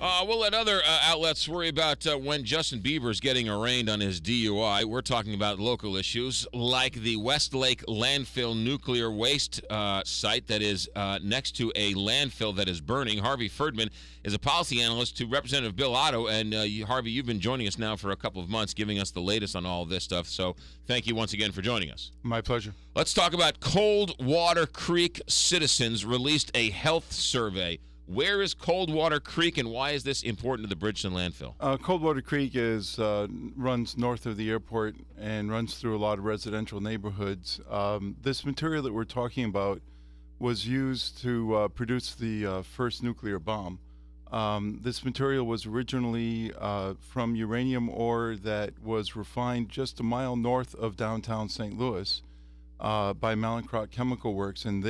We'll let other outlets worry about when Justin Bieber's getting arraigned on his DUI. We're talking about local issues like the WestLake Landfill nuclear waste site that is next to a landfill that is burning. Harvey Ferdman is a policy analyst to Representative Bill Otto. And Harvey, you've been joining us now for a couple of months, giving us the latest on all of this stuff. So thank you once again for joining us. My pleasure. Let's talk about Coldwater Creek citizens released a health survey. Where is Coldwater Creek, and why is this important to the Bridgeton landfill? Coldwater Creek runs north of the airport and runs through a lot of residential neighborhoods. This material that we're talking about was used to produce the first nuclear bomb. This material was originally from uranium ore that was refined just a mile north of downtown St. Louis by Mallinckrodt Chemical Works, and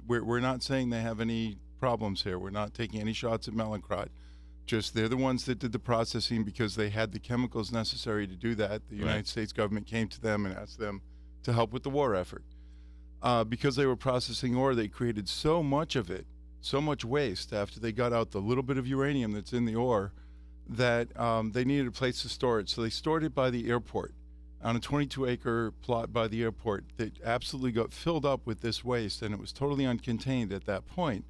we're not saying they have any problems here. We're not taking any shots at Mallinckrodt. Just they're the ones that did the processing because they had the chemicals necessary to do that. The United States government came to them and asked them to help with the war effort. Because they were processing ore, they created so much of it, so much waste after they got out the little bit of uranium that's in the ore that they needed a place to store it. So they stored it by the airport on a 22-acre plot by the airport that absolutely got filled up with this waste, and it was totally uncontained at that point.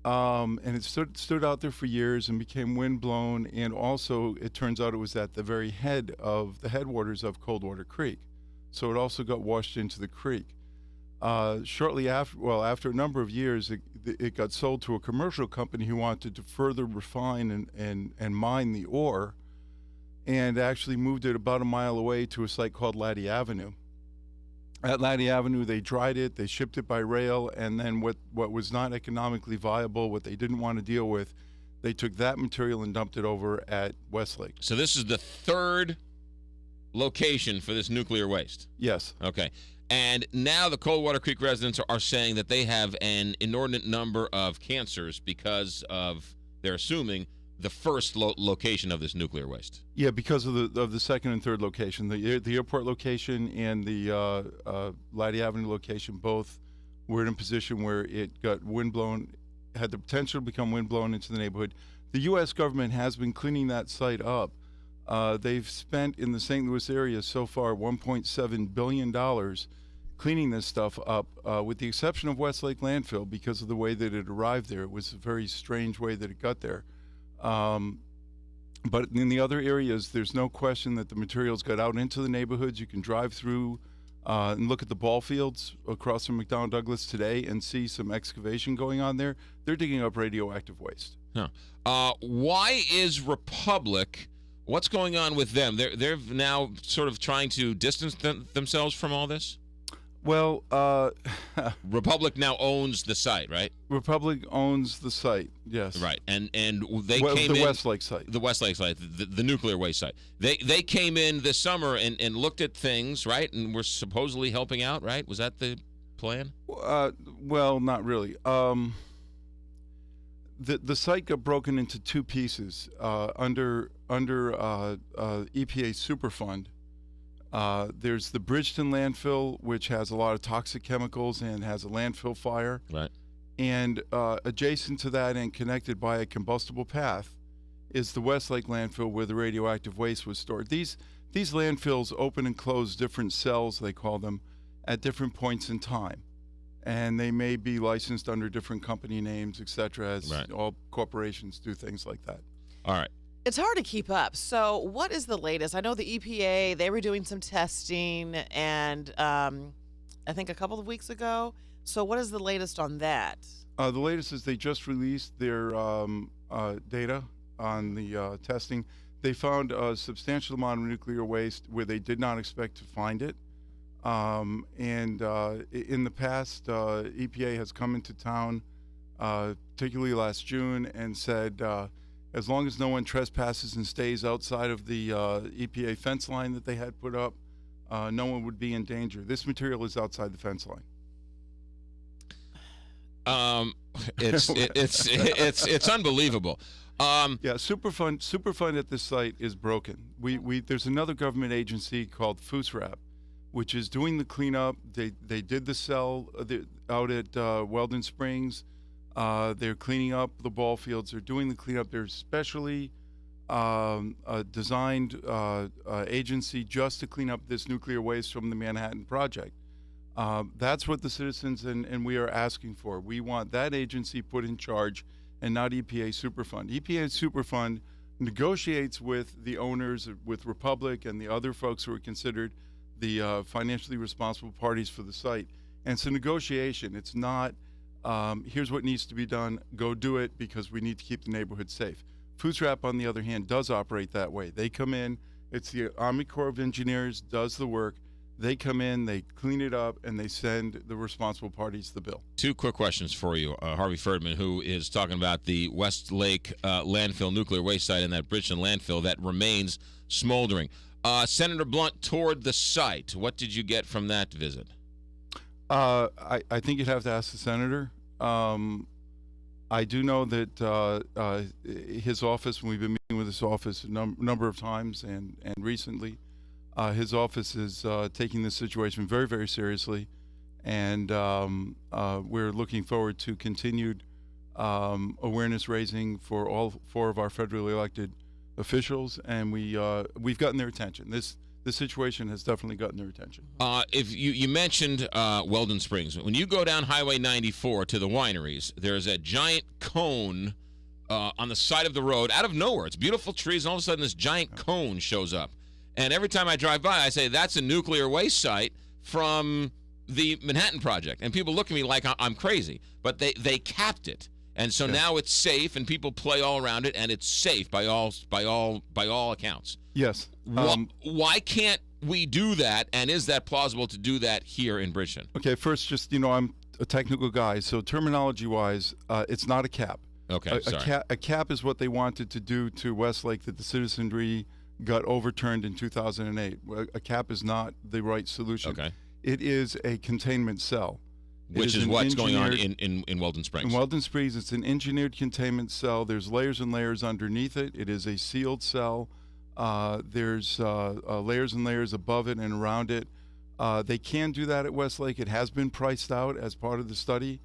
And it stood out there for years and became windblown, and also it turns out it was at the very head of the headwaters of Coldwater Creek. So it also got washed into the creek. Shortly after a number of years, it got sold to a commercial company who wanted to further refine and mine the ore, and actually moved it about a mile away to a site called Laddie Avenue. At Laddie Avenue, they dried it, they shipped it by rail, and then what was not economically viable, what they didn't want to deal with, they took that material and dumped it over at Westlake. So this is the third location for this nuclear waste? Yes. Okay. And now the Coldwater Creek residents are saying that they have an inordinate number of cancers because of, they're assuming, the first location of this nuclear waste. Yeah, because of the second and third location, the airport location and the Laddie Avenue location, both were in a position where it got windblown, had the potential to become windblown into the neighborhood. The U.S. government has been cleaning that site up. They've spent in the St. Louis area so far $1.7 billion cleaning this stuff up, with the exception of WestLake Landfill because of the way that it arrived there. It was a very strange way that it got there. But in the other areas, there's no question that the materials got out into the neighborhoods. You can drive through and look at the ball fields across from McDonnell Douglas today and see some excavation going on there. They're digging up radioactive waste. Why is Republic, what's going on with them? They're now sort of trying to distance themselves from all this? Well, Republic now owns the site, right? Republic owns the site, yes. Right, and they came in the Westlake site. The Westlake site, the nuclear waste site. They came in this summer and looked at things, right? And were supposedly helping out, right? Was that the plan? Well, not really. The site got broken into two pieces under EPA Superfund. There's the Bridgeton landfill, which has a lot of toxic chemicals and has a landfill fire. Right. And adjacent to that and connected by a combustible path is the Westlake landfill where the radioactive waste was stored. These landfills open and close different cells, they call them, at different points in time. And they may be licensed under different company names, et cetera, as all corporations do things like that. All right. It's hard to keep up. So what is the latest? I know the EPA, they were doing some testing, and I think a couple of weeks ago. So what is the latest on that? The latest is they just released their data on the testing. They found a substantial amount of nuclear waste where they did not expect to find it. And in the past, EPA has come into town, particularly last June, and said, as long as no one trespasses and stays outside of the EPA fence line that they had put up, no one would be in danger. This material is outside the fence line. It's unbelievable. Yeah, Superfund at this site is broken. There's another government agency called FUSRAP, which is doing the cleanup. They did the cell out at Weldon Springs. They're cleaning up the ball fields. They're doing the cleanup. They're specially designed agency just to clean up this nuclear waste from the Manhattan Project. That's what the citizens and we are asking for. We want that agency put in charge and not EPA Superfund. EPA Superfund negotiates with the owners, with Republic and the other folks who are considered the financially responsible parties for the site. And it's a negotiation. It's not, here's what needs to be done, go do it because we need to keep the neighborhood safe. Foodstrap, on the other hand, does operate that way. They come in, it's the Army Corps of Engineers does the work. They come in, they clean it up, and they send the responsible parties the bill. Two quick questions for you. Harvey Ferdman, who is talking about the WestLake Landfill nuclear waste site in that Bridgeton landfill that remains smoldering. Senator Blunt toured the site. What did you get from that visit? I think you'd have to ask the senator. I do know that his office, and we've been meeting with his office a number of times and recently, his office is taking this situation very, very seriously, and we're looking forward to continued awareness raising for all 4 of our federally elected officials, and we've gotten their attention. This situation has definitely gotten their attention. If you mentioned Weldon Springs, when you go down Highway 94 to the wineries, there's a giant cone on the side of the road out of nowhere. It's beautiful trees, and all of a sudden this giant cone shows up. And every time I drive by, I say, that's a nuclear waste site from the Manhattan Project. And people look at me like I'm crazy. But they capped it. And so now it's safe, and people play all around it, and it's safe by all accounts. Yes. Why can't we do that, and is that plausible to do that here in Bridgeton? Okay, first, just, I'm a technical guy, so terminology-wise, it's not a cap. Okay, sorry. A cap is what they wanted to do to Westlake that the citizenry got overturned in 2008. A cap is not the right solution. Okay. It is a containment cell. Which is what's going on in Weldon Springs. In Weldon Springs, it's an engineered containment cell. There's layers and layers underneath it. It is a sealed cell. There's layers and layers above it and around it. They can do that at Westlake. It has been priced out as part of the study.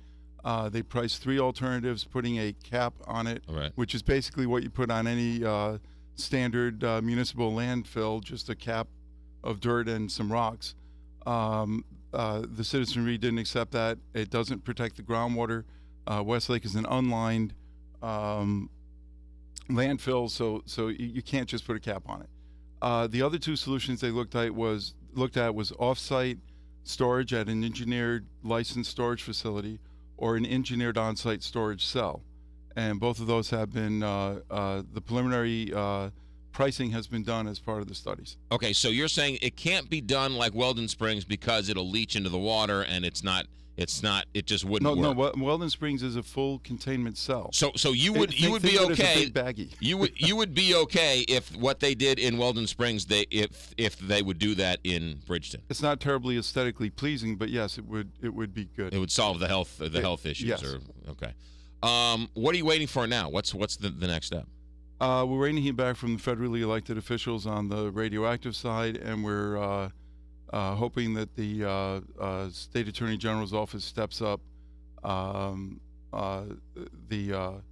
They priced 3 alternatives, putting a cap on it, which is basically what you put on any standard municipal landfill, just a cap of dirt and some rocks. The citizenry didn't accept that. It doesn't protect the groundwater. Westlake is an unlined landfill, so you can't just put a cap on it. The other 2 solutions they looked at was off-site storage at an engineered licensed storage facility or an engineered on-site storage cell. And both of those have been, the preliminary pricing has been done as part of the studies. Okay, so you're saying it can't be done like Weldon Springs because it'll leach into the water and it just wouldn't work. No, Weldon Springs is a full containment cell. So you would be okay. Big baggie. you would be okay if what they did in Weldon Springs if they would do that in Bridgeton. It's not terribly aesthetically pleasing, but yes, it would be good. It would solve the health issues. Yes. Okay. What are you waiting for now? What's the next step? We're waiting to hear back from the federally elected officials on the radioactive side, and we're hoping that the State Attorney General's office steps up the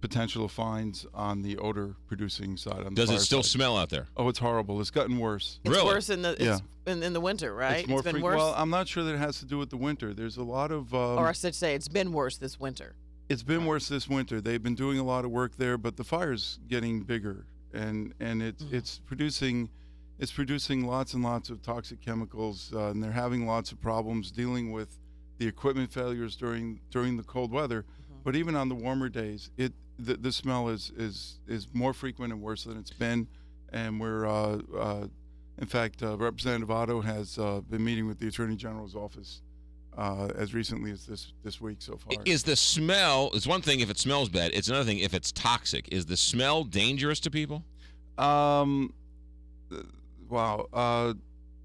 potential of fines on the odor-producing side. On the Does it fire still side. smell out there? Oh, it's horrible. It's gotten worse. It's Really? worse in the winter, right? It's more been worse. Well, I'm not sure that it has to do with the winter. There's a lot of or I should say, it's been worse this winter. It's been worse this winter. They've been doing a lot of work there, but the fire's getting bigger, and it's producing lots and lots of toxic chemicals, and they're having lots of problems dealing with the equipment failures during the cold weather. But even on the warmer days, the smell is more frequent and worse than it's been, and we're in fact, Representative Otto has been meeting with the Attorney General's office as recently as this week so far. Is the smell? It's one thing if it smells bad. It's another thing if it's toxic. Is the smell dangerous to people? Wow.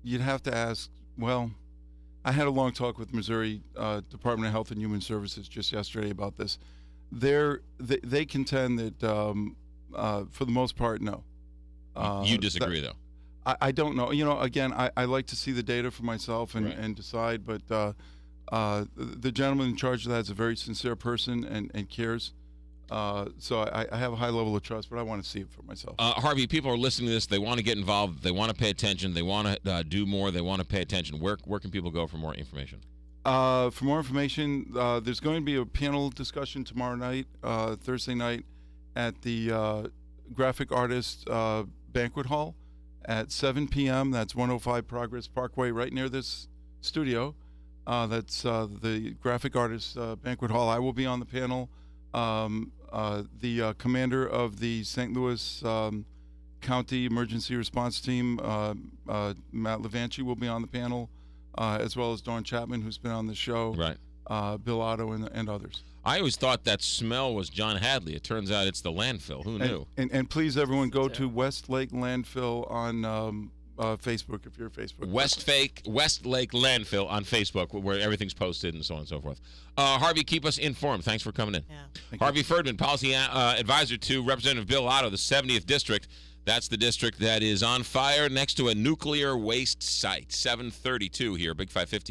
You'd have to ask. Well, I had a long talk with Missouri Department of Health and Human Services just yesterday about this. They contend that for the most part, no. You disagree, though. I don't know. Again, I like to see the data for myself and decide, but The gentleman in charge of that is a very sincere person and cares. So I have a high level of trust, but I want to see it for myself. Harvey, people are listening to this. They want to get involved. They want to pay attention. They want to do more. They want to pay attention. Where can people go for more information? For more information, there's going to be a panel discussion tomorrow night, Thursday night, at the Graphic Artist Banquet Hall at 7 p.m. That's 105 Progress Parkway, right near this studio. That's the Graphic Artist Banquet Hall. I will be on the panel. The commander of the St. Louis County Emergency Response Team, Matt Levanchi, will be on the panel, as well as Dawn Chapman, who's been on the show, right? Bill Otto, and others. I always thought that smell was John Hadley. It turns out it's the landfill. Who knew? And please, everyone, go to WestLake Landfill on Facebook if you're a Facebook. WestLake Landfill on Facebook, where everything's posted and so on and so forth. Harvey, keep us informed. Thanks for coming in. Yeah. Harvey Ferdman, policy advisor to Representative Bill Otto, the 70th district. That's the district that is on fire next to a nuclear waste site. 732 here, Big 550.